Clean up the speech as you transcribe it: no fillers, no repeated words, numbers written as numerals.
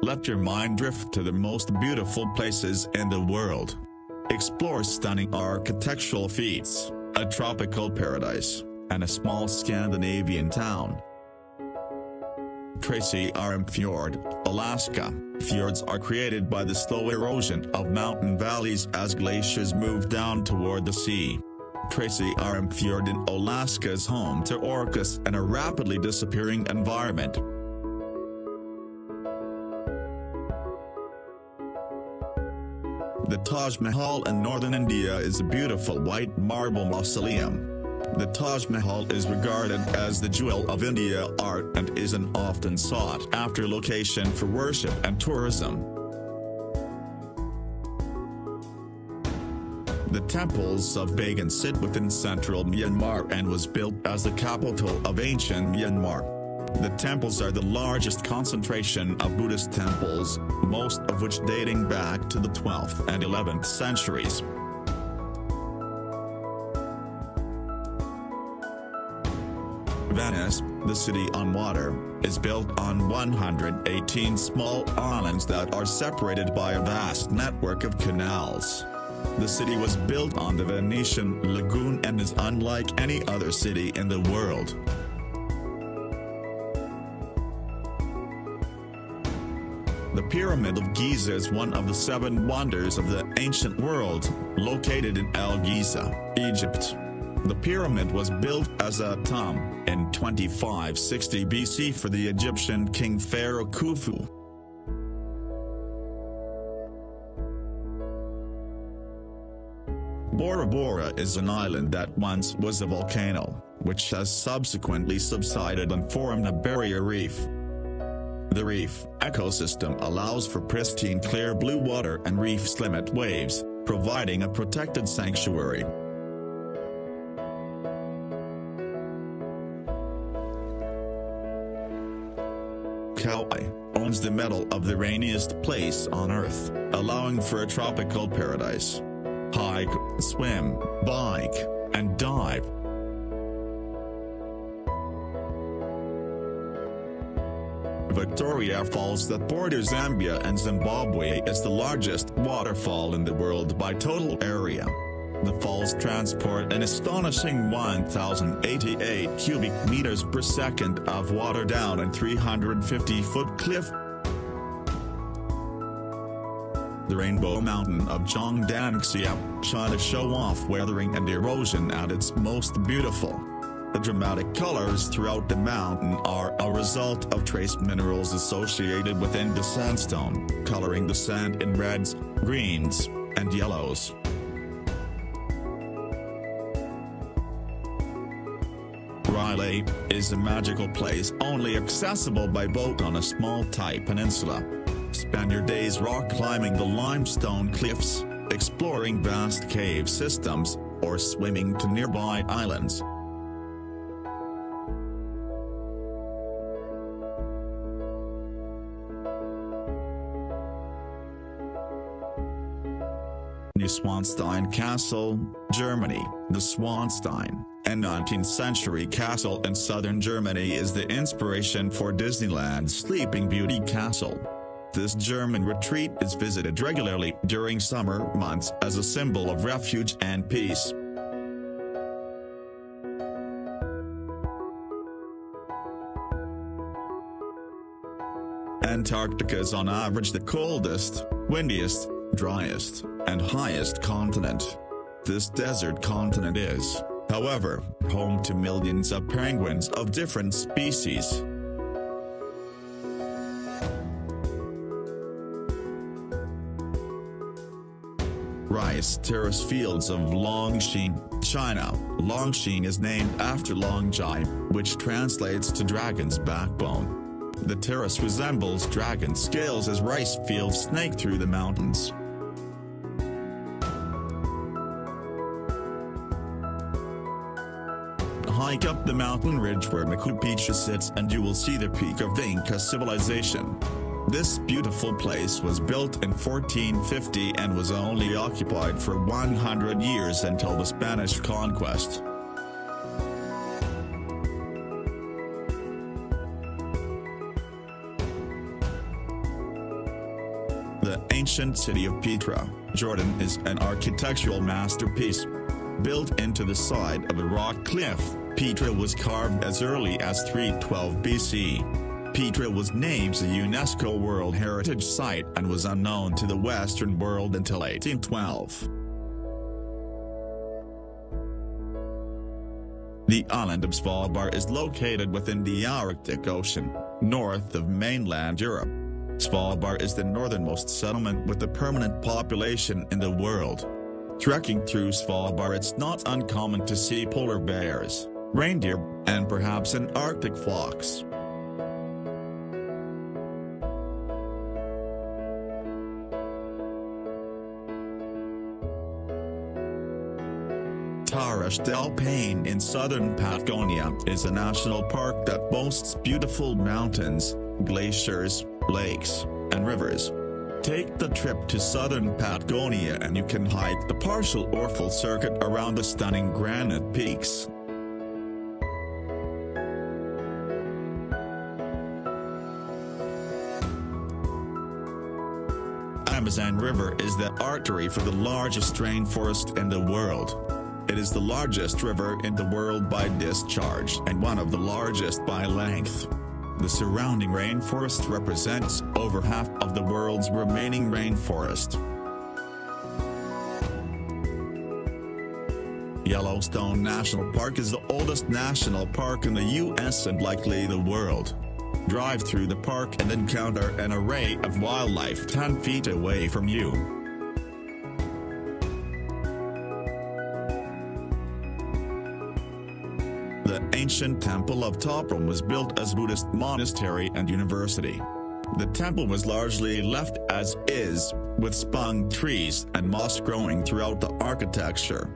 Let your mind drift to the most beautiful places in the world. Explore stunning architectural feats, a tropical paradise, and a small Scandinavian town. Tracy Arm Fjord, Alaska. Fjords are created by the slow erosion of mountain valleys as glaciers move down toward the sea. Tracy Arm Fjord in Alaska is home to orcas and a rapidly disappearing environment. The Taj Mahal in northern India is a beautiful white marble mausoleum. The Taj Mahal is regarded as the jewel of India art and is an often sought-after location for worship and tourism. The temples of Bagan sit within central Myanmar and was built as the capital of ancient Myanmar. The temples are the largest concentration of Buddhist temples, most of which dating back to the 12th and 11th centuries. Venice, the city on water, is built on 118 small islands that are separated by a vast network of canals. The city was built on the Venetian lagoon and is unlike any other city in the world. The Pyramid of Giza is one of the 7 wonders of the ancient world, located in El Giza, Egypt. The pyramid was built as a tomb in 2560 BC for the Egyptian king pharaoh Khufu. Bora Bora is an island that once was a volcano, which has subsequently subsided and formed a barrier reef. The reef ecosystem allows for pristine clear blue water and reef's limit waves, providing a protected sanctuary. Kauai owns the medal of the rainiest place on Earth, allowing for a tropical paradise. Hike, swim, bike, and dive. Victoria Falls that borders Zambia and Zimbabwe is the largest waterfall in the world by total area. The falls transport an astonishing 1,088 cubic meters per second of water down a 350-foot cliff. The Rainbow Mountain of Zhongdangxia, China show off weathering and erosion at its most beautiful. The dramatic colors throughout the mountain are a result of trace minerals associated within the sandstone, coloring the sand in reds, greens, and yellows. Riley is a magical place only accessible by boat on a small tight peninsula. Spend your days rock climbing the limestone cliffs, exploring vast cave systems, or swimming to nearby islands. Neuschwanstein Castle, Germany. The Schwanstein, a 19th century castle in southern Germany, is the inspiration for Disneyland's Sleeping Beauty Castle. This German retreat is visited regularly during summer months as a symbol of refuge and peace. Antarctica is on average the coldest, windiest, driest, and highest continent. This desert continent is, however, home to millions of penguins of different species. Rice terrace fields of Longshan, China. Longshan is named after Longjai, which translates to dragon's backbone. The terrace resembles dragon scales as rice fields snake through the mountains. Hike up the mountain ridge where Machu Picchu sits and you will see the peak of the Inca civilization. This beautiful place was built in 1450 and was only occupied for 100 years until the Spanish conquest. The ancient city of Petra, Jordan is an architectural masterpiece. Built into the side of a rock cliff, Petra was carved as early as 312 BC. Petra was named a UNESCO World Heritage Site and was unknown to the Western world until 1812. The island of Svalbard is located within the Arctic Ocean, north of mainland Europe. Svalbard is the northernmost settlement with a permanent population in the world. Trekking through Svalbard, it's not uncommon to see polar bears, reindeer, and perhaps an Arctic fox. Torres del Paine in southern Patagonia is a national park that boasts beautiful mountains, glaciers, lakes, and rivers. Take the trip to southern Patagonia and you can hike the partial or full circuit around the stunning granite peaks. Amazon River is the artery for the largest rainforest in the world. It is the largest river in the world by discharge and one of the largest by length. The surrounding rainforest represents over half of the world's remaining rainforest. Yellowstone National Park is the oldest national park in the U.S. and likely the world. Drive through the park and encounter an array of wildlife 10 feet away from you. The ancient temple of Toprom was built as Buddhist monastery and university. The temple was largely left as is, with spung trees and moss growing throughout the architecture.